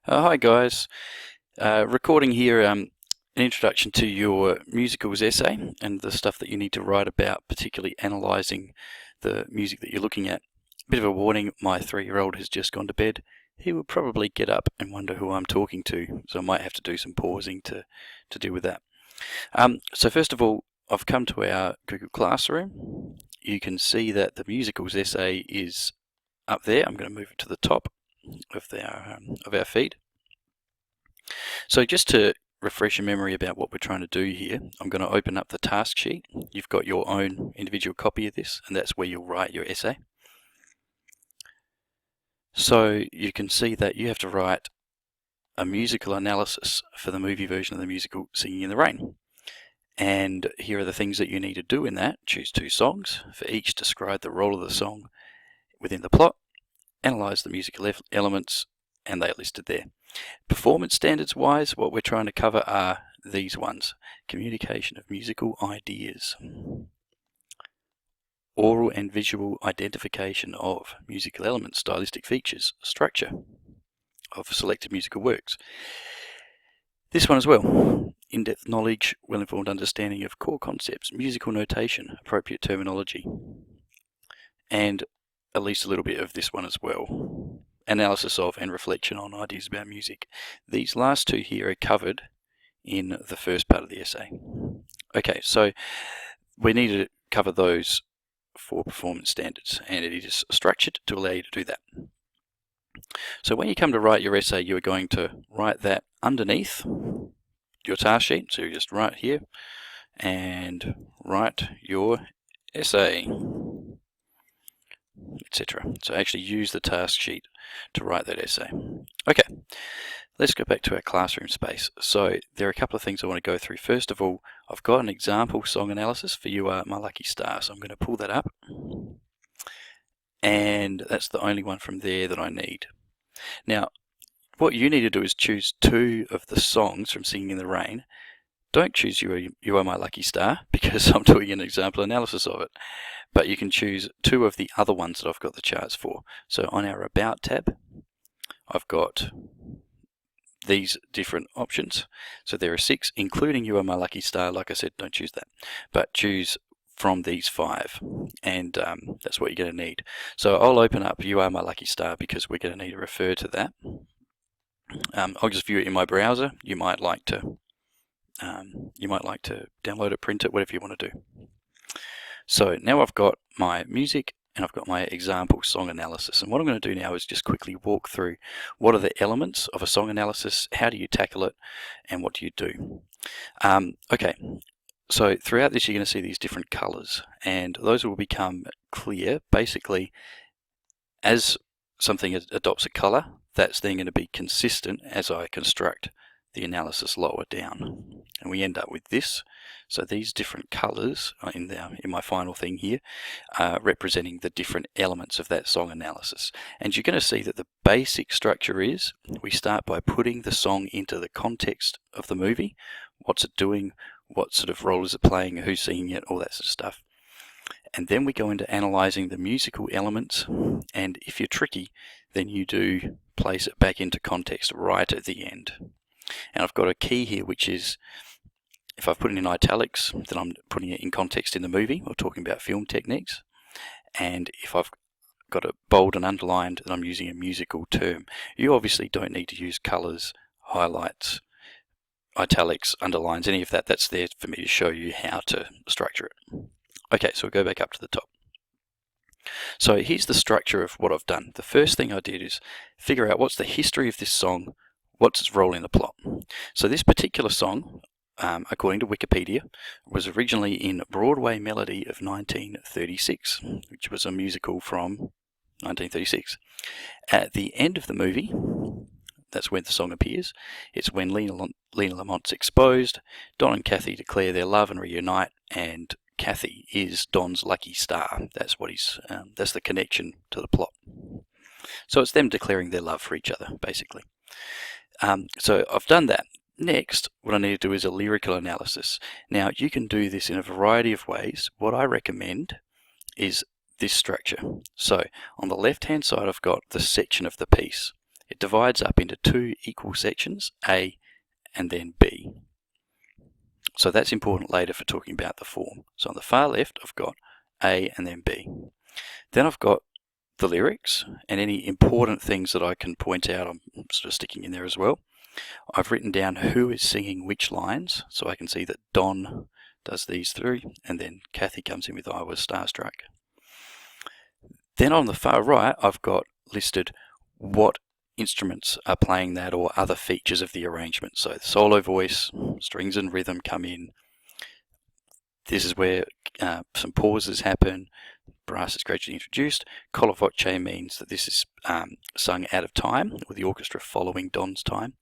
Hi guys, recording here an introduction to your musicals essay and the stuff that you need to write about, particularly analysing the music that you're looking at. Bit of a warning, my 3-year-old has just gone to bed. He will probably get up and wonder who I'm talking to, so I might have to do some pausing to deal with that. So first of all, I've come to our Google Classroom. You can see that the musicals essay is up there. I'm going to move it to the top of our feed. So just to refresh your memory about what we're trying to do here, I'm going to open up the task sheet. You've got your own individual copy of this, and that's where you'll write your essay. So you can see that you have to write a musical analysis for the movie version of the musical Singing in the Rain. And here are the things that you need to do in that. Choose 2 songs. For each, describe the role of the song within the plot. Analyse the musical elements, and they are listed there. Performance standards wise, what we're trying to cover are these ones: communication of musical ideas, oral and visual identification of musical elements, stylistic features, structure of selected musical works. This one as well: in-depth knowledge, well-informed understanding of core concepts, musical notation, appropriate terminology, and at least a little bit of this one as well: analysis of and reflection on ideas about music. These last 2 here are covered in the first part of the essay. Okay, so we need to cover those 4 performance standards, and it is structured to allow you to do that. So when you come to write your essay, you are going to write that underneath your task sheet. So you just write here and write your essay, etc. So actually use the task sheet to write that essay. Okay, let's go back to our classroom space. So there are a couple of things I want to go through. First of all, I've got an example song analysis for You Are My Lucky Star. So I'm going to pull that up. And that's the only one from there that I need. Now, what you need to do is choose 2 of the songs from Singing in the Rain. Don't choose You Are My Lucky Star, because I'm doing an example analysis of it. But you can choose 2 of the other ones that I've got the charts for. So on our About tab, I've got these different options. So there are 6, including You Are My Lucky Star. Like I said, don't choose that, but choose from these 5, and that's what you're going to need. So I'll open up You Are My Lucky Star because we're going to need to refer to that. I'll just view it in my browser. You might like to download it, print it, whatever you want to do. So now I've got my music and I've got my example song analysis, and what I'm going to do now is just quickly walk through what are the elements of a song analysis, how do you tackle it, and what do you do. Okay, so throughout this you're going to see these different colors, and those will become clear basically as something adopts a color. That's then going to be consistent as I construct the analysis lower down, and we end up with this. So these different colors in my final thing here are representing the different elements of that song analysis. And you're going to see that the basic structure is we start by putting the song into the context of the movie. What's it doing? What sort of role is it playing? Who's singing it? All that sort of stuff. And then we go into analysing the musical elements, and if you're tricky, then you do place it back into context right at the end. And I've got a key here, which is if I've put it in italics, then I'm putting it in context in the movie or talking about film techniques. And if I've got it bold and underlined, then I'm using a musical term. You obviously don't need to use colours, highlights, italics, underlines, any of that. That's there for me to show you how to structure it. Okay, so we'll go back up to the top. So here's the structure of what I've done. The first thing I did is figure out what's the history of this song, what's its role in the plot. So this particular song, according to Wikipedia, was originally in Broadway Melody of 1936, which was a musical from 1936. At the end of the movie, that's when the song appears. It's when Lena Lamont's exposed, Don and Kathy declare their love and reunite, and Kathy is Don's lucky star. That's what that's the connection to the plot. So it's them declaring their love for each other, basically. So I've done that. Next, what I need to do is a lyrical analysis. Now, you can do this in a variety of ways. What I recommend is this structure. So on the left-hand side, I've got the section of the piece. it divides up into two equal sections, A and then B. So that's important later for talking about the form. So on the far left, I've got A and then B. Then I've got the lyrics and any important things that I can point out, I'm sort of sticking in there as well. I've written down who is singing which lines, so I can see that Don does these three, and then Kathy comes in with I Was Starstruck. Then on the far right, I've got listed what instruments are playing that or other features of the arrangement. So the solo voice, strings and rhythm come in. This is where some pauses happen. Brass is gradually introduced. Con voce means that this is sung out of time, with the orchestra following Don's time.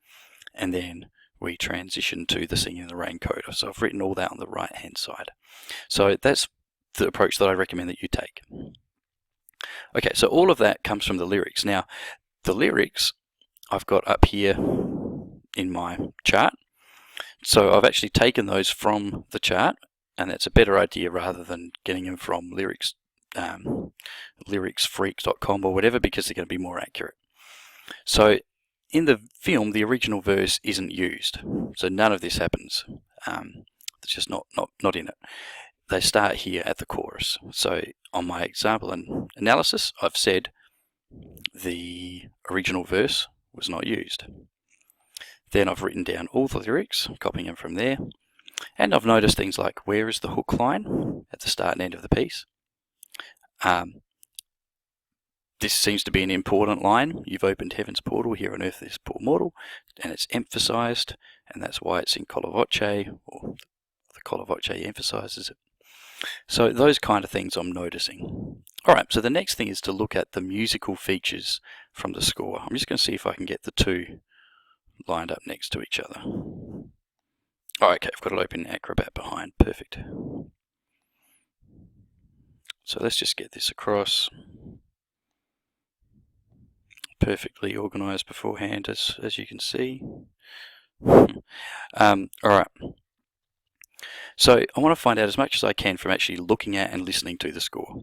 And then we transition to the Singing in the Rain coda. So I've written all that on the right hand side. So that's the approach that I recommend that you take. Okay, so all of that comes from the lyrics. Now, the lyrics I've got up here in my chart. So I've actually taken those from the chart, and that's a better idea rather than getting them from lyricsfreak.com or whatever, because they're going to be more accurate. So in the film, the original verse isn't used, so none of this happens. It's just not in it. They start here at the chorus. So on my example and analysis, I've said the original verse was not used. Then I've written down all the lyrics, copying them from there, and I've noticed things like where is the hook line at the start and end of the piece. This seems to be an important line. You've opened heaven's portal, here on earth is poor mortal, and it's emphasized, and that's why it's in con voce, or the con voce emphasizes it. So those kind of things I'm noticing. Alright, so the next thing is to look at the musical features from the score. I'm just going to see if I can get the two lined up next to each other. Oh, okay, I've got it open in Acrobat behind. Perfect. So let's just get this across. Perfectly organized beforehand, as you can see. Alright. So I want to find out as much as I can from actually looking at and listening to the score.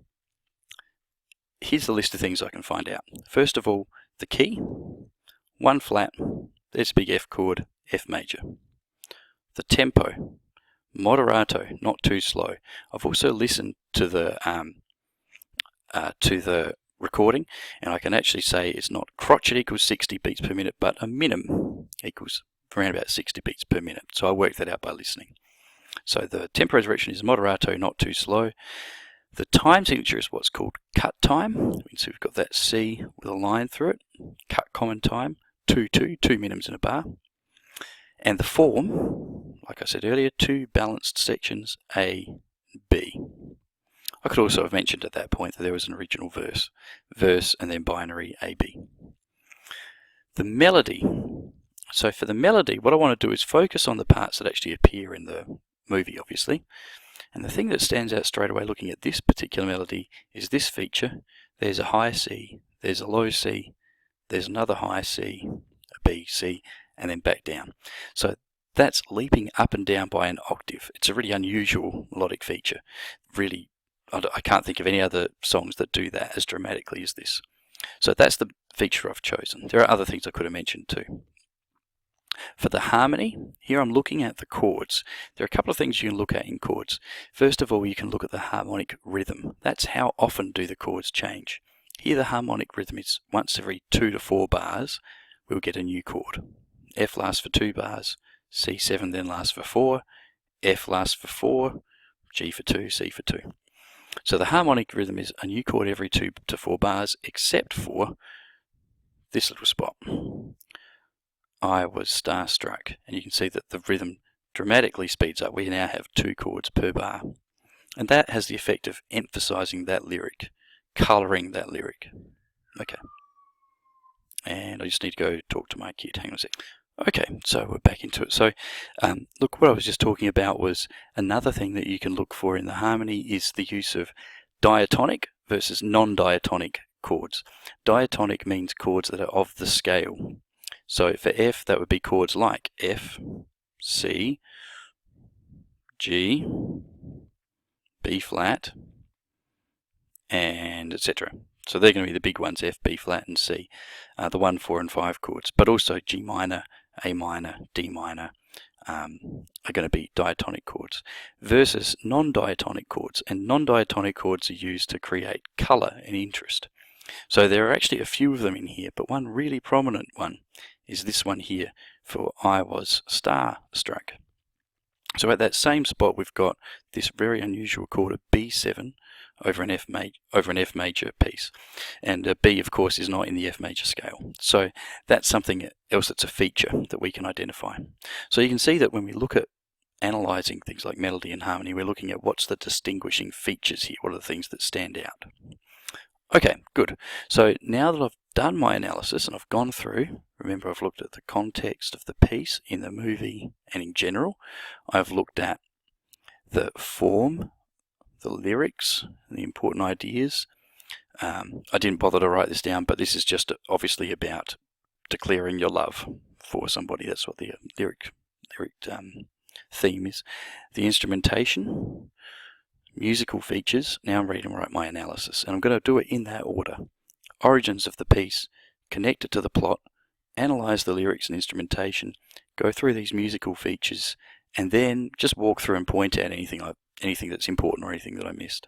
Here's the list of things I can find out. First of all, the key, 1 flat, there's a big F chord, F major. The tempo, moderato, not too slow. I've also listened to the recording, and I can actually say it's not crotchet equals 60 beats per minute, but a minim equals around about 60 beats per minute. So I worked that out by listening. So the tempo direction is moderato, not too slow. The time signature is what's called cut time. So we've got that C with a line through it. Cut common time, 2-2, 2 minims in a bar. And the form, like I said earlier, 2 balanced sections, A, B. I could also have mentioned at that point that there was an original verse and then binary AB. The melody. So for the melody, what I want to do is focus on the parts that actually appear in the movie, obviously. And the thing that stands out straight away looking at this particular melody is this feature. There's a high C, there's a low C, there's another high C, a B, C, and then back down. So that's leaping up and down by an octave. It's a really unusual melodic feature. Really, I can't think of any other songs that do that as dramatically as this. So that's the feature I've chosen. There are other things I could have mentioned too. For the harmony, here I'm looking at the chords. There are a couple of things you can look at in chords. First of all, you can look at the harmonic rhythm. That's how often do the chords change. Here the harmonic rhythm is once every 2 to 4 bars, we'll get a new chord. F lasts for 2 bars, C7 then lasts for 4, F lasts for 4, G for 2, C for 2. So the harmonic rhythm is a new chord every 2 to 4 bars, except for this little spot. I was starstruck, and you can see that the rhythm dramatically speeds up. We now have 2 chords per bar, and that has the effect of emphasizing that lyric, colouring that lyric. Okay, and I just need to go talk to my kid. Hang on a sec. Okay, so we're back into it. So look, what I was just talking about was another thing that you can look for in the harmony is the use of diatonic versus non-diatonic chords. Diatonic means chords that are of the scale. So for F, that would be chords like F, C, G, B flat, and etc. So they're going to be the big ones, F, B flat and C, the 1, 4 and 5 chords, but also G minor, A minor, D minor are going to be diatonic chords versus non-diatonic chords, and non-diatonic chords are used to create colour and interest. So there are actually a few of them in here, but one really prominent one is this one here for I Was Starstruck. So at that same spot we've got this very unusual chord of B7 over an F major piece, and B of course is not in the F major scale. So that's something else that's a feature that we can identify. So you can see that when we look at analysing things like melody and harmony, we're looking at what's the distinguishing features here, what are the things that stand out. Okay, good. So now that I've done my analysis and I've gone through, remember I've looked at the context of the piece in the movie and in general, I've looked at the form, the lyrics, the important ideas. I didn't bother to write this down, but this is just obviously about declaring your love for somebody. That's what the lyric theme is. The instrumentation, musical features. Now I'm ready to write my analysis, and I'm going to do it in that order. Origins of the piece, connect it to the plot, analyze the lyrics and instrumentation, go through these musical features, and then just walk through and point out anything that's important or anything that I missed.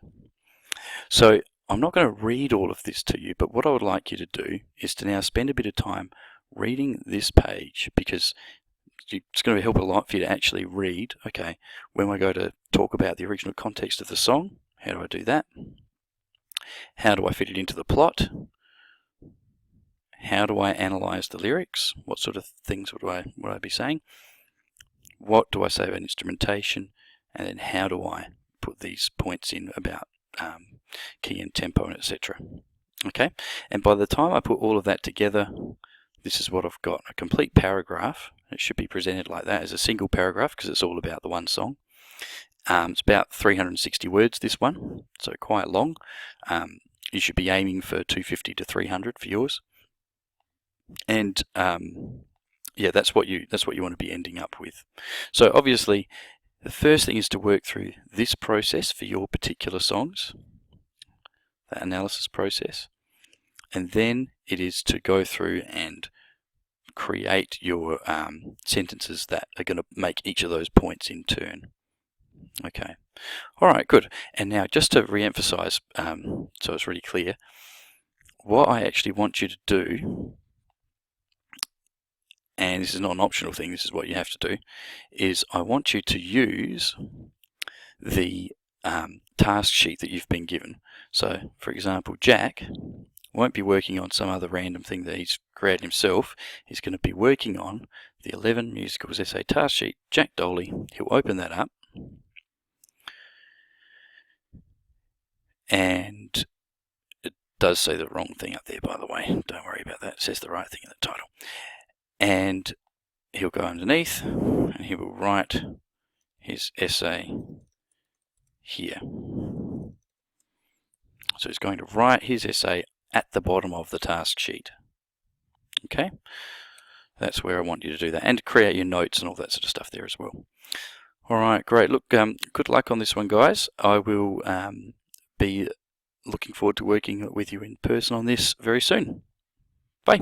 So I'm not going to read all of this to you, but what I would like you to do is to now spend a bit of time reading this page, because it's going to help a lot for you to actually read, okay, when we go to talk about the original context of the song, how do I do that? How do I fit it into the plot? How do I analyze the lyrics? What sort of things would I be saying? What do I say about instrumentation? And then how do I put these points in about key and tempo and etc. Okay, and by the time I put all of that together, this is what I've got, a complete paragraph. It should be presented like that as a single paragraph because it's all about the one song. It's about 360 words, this one, so quite long. You should be aiming for 250 to 300 for yours. And yeah, that's what you want to be ending up with. So obviously, the first thing is to work through this process for your particular songs, that analysis process, and then it is to go through and create your sentences that are going to make each of those points in turn. Okay, all right, good. And now just to re-emphasize, so it's really clear, what I actually want you to do, and this is not an optional thing, this is what you have to do, is I want you to use the task sheet that you've been given. So, for example, Jack won't be working on some other random thing that he's created himself. He's going to be working on the 11 Musicals Essay task sheet, Jack Doley. He'll open that up, and it does say the wrong thing up there, by the way. Don't worry about that. It says the right thing in the title. And he'll go underneath, and he will write his essay here. So he's going to write his essay at the bottom of the task sheet. Okay, that's where I want you to do that, and create your notes and all that sort of stuff there as well. Alright, great. Look, good luck on this one, guys. I will be looking forward to working with you in person on this very soon. Bye.